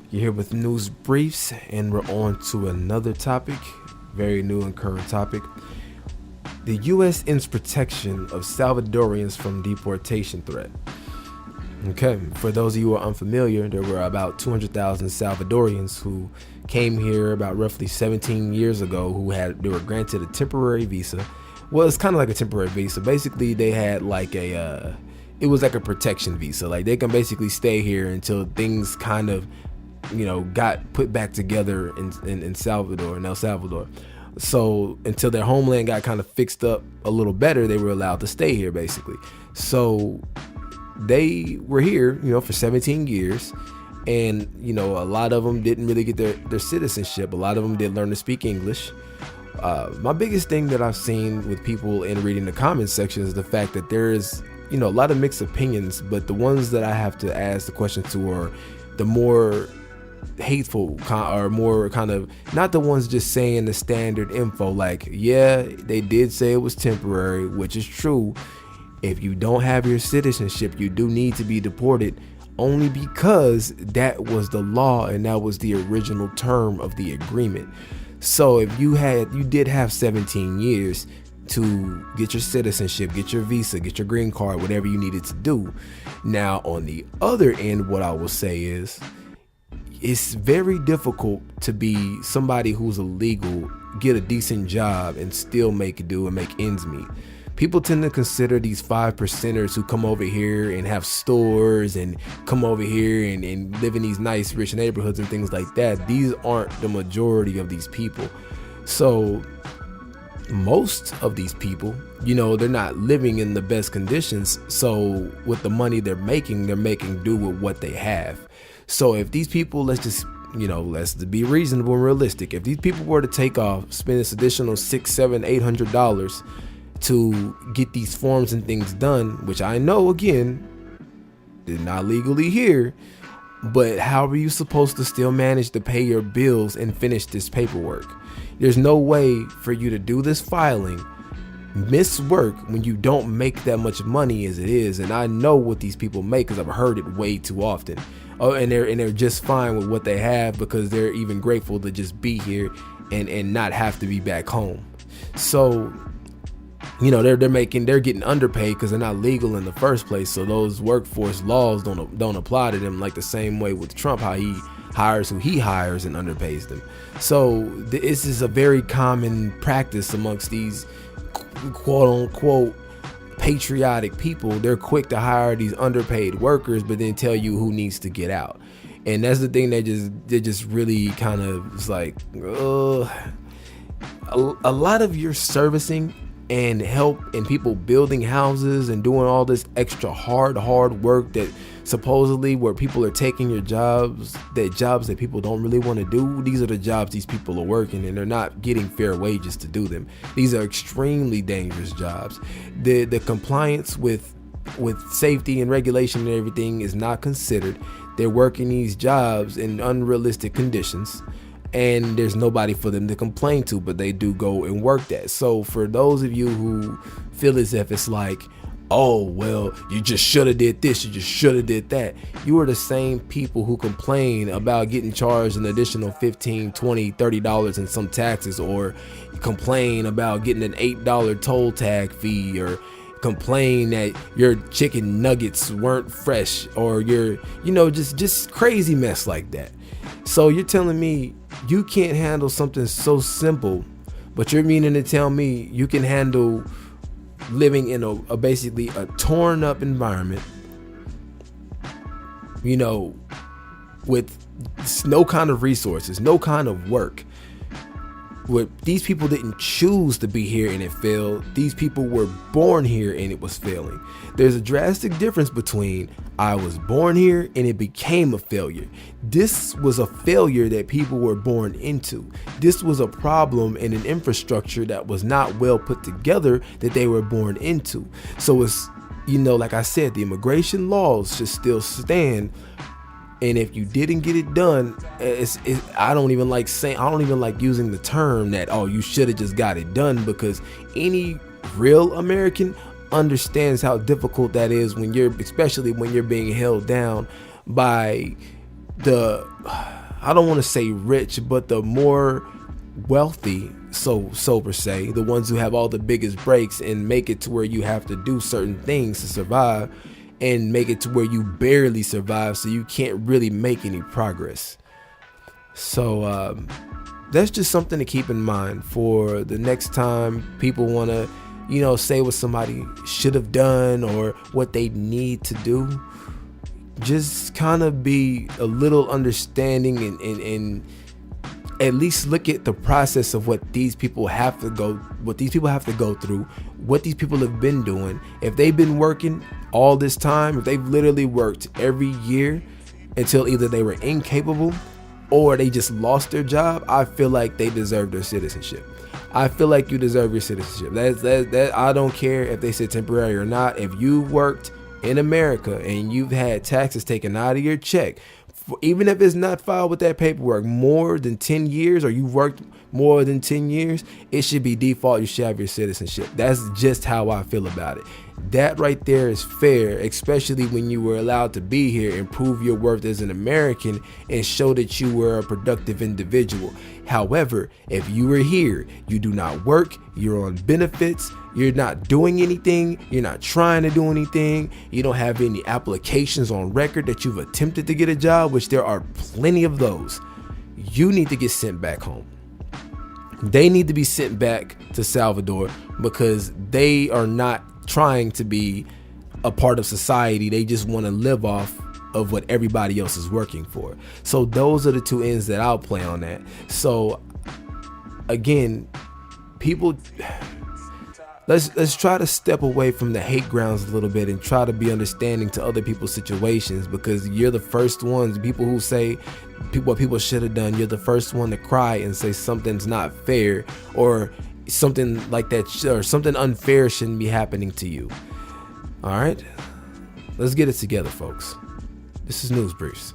You're here with news briefs, and we're on to another topic, very new and current topic. The U.S. ends protection of Salvadorans from deportation threat. Okay, for those of you who are unfamiliar, there were about 200,000 Salvadorians who came here about roughly 17 years ago they were granted a temporary visa. Well, it's kind of like a temporary visa. Basically, they had like it was like a protection visa. Like they can basically stay here until things kind of, got put back together in El Salvador. So until their homeland got kind of fixed up a little better, they were allowed to stay here basically. So they were here, for 17 years. And, a lot of them didn't really get their citizenship. A lot of them did learn to speak English. My biggest thing that I've seen with people in reading the comments section is the fact that there is, a lot of mixed opinions, but the ones that I have to ask the question to are the more hateful or more kind of not the ones just saying the standard info like, yeah, they did say it was temporary, which is true. If you don't have your citizenship, you do need to be deported only because that was the law and that was the original term of the agreement. So if you did have 17 years to get your citizenship, get your visa, get your green card, whatever you needed to do. Now, on the other end, what I will say is it's very difficult to be somebody who's illegal, get a decent job, and still make do and make ends meet. People tend to consider these 5%ers who come over here and have stores and come over here and live in these nice, rich neighborhoods and things like that. These aren't the majority of these people. So most of these people, they're not living in the best conditions. So with the money they're making do with what they have. So if these people, let's be reasonable and realistic. If these people were to take off, spend this additional $600, $700, $800 to get these forms and things done, which I know, again, they're not legally here, but how are you supposed to still manage to pay your bills and finish this paperwork? There's no way for you to do this filing, miss work when you don't make that much money as it is. And I know what these people make because I've heard it way too often. Oh, and they're just fine with what they have because they're even grateful to just be here and not have to be back home. So they're getting underpaid because they're not legal in the first place. So those workforce laws don't apply to them, like the same way with Trump, how he hires who he hires and underpays them. So this is a very common practice amongst these quote unquote patriotic people. They're quick to hire these underpaid workers, but then tell you who needs to get out. And that's the thing they just really kind of is like, a lot of your servicing and help and people building houses and doing all this extra hard work that supposedly where people are taking your jobs that people don't really want to do. These are the jobs these people are working, and they're not getting fair wages to do them. These are extremely dangerous jobs. The compliance with safety and regulation and everything is not considered. They're working these jobs in unrealistic conditions, and there's nobody for them to complain to, but they do go and work that. So for those of you who feel as if it's like, oh, well, you just should have did this, you just should have did that, you are the same people who complain about getting charged an additional $15, $20, $30 in some taxes, or complain about getting an $8 toll tag fee, or complain that your chicken nuggets weren't fresh, or your just crazy mess like that. So you're telling me you can't handle something so simple, but you're meaning to tell me you can handle living in a basically a torn up environment, with no kind of resources, no kind of work. Where these people didn't choose to be here and it failed. These people were born here and it was failing. There's a drastic difference between I was born here and it became a failure. This was a failure that people were born into. This was a problem in an infrastructure that was not well put together that they were born into. So it's, like I said, the immigration laws should still stand. And if you didn't get it done, I don't even like using the term that, oh, you should have just got it done, because any real American understands how difficult that is especially when you're being held down by the I don't want to say rich, but the more wealthy, so per se, the ones who have all the biggest breaks and make it to where you have to do certain things to survive, and make it to where you barely survive, so you can't really make any progress. So that's just something to keep in mind for the next time people want to, say what somebody should have done or what they need to do. Just kind of be a little understanding and at least look at the process of what these people have to go through, what these people have been doing. If they've been working all this time, if they've literally worked every year until either they were incapable or they just lost their job, I feel like they deserve their citizenship. I feel like you deserve your citizenship. That I don't care if they say temporary or not. If you worked in America and you've had taxes taken out of your check, even if it's not filed with that paperwork, more than 10 years, or you worked more than 10 years, it should be default. You should have your citizenship. That's just how I feel about it. That right there is fair, especially when you were allowed to be here and prove your worth as an American and show that you were a productive individual. However, if you were here, you do not work, you're on benefits, you're not doing anything, you're not trying to do anything, you don't have any applications on record that you've attempted to get a job, which there are plenty of those, you need to get sent back home. They need to be sent back to Salvador because they are not trying to be a part of society. They just want to live off of what everybody else is working for. So those are the two ends that I'll play on that. So again, people, let's try to step away from the hate grounds a little bit and try to be understanding to other people's situations, because you're the first ones, people who say what people should have done, you're the first one to cry and say something's not fair, or something like that, or something unfair shouldn't be happening to you. All right, let's get it together, folks. This is News Briefs.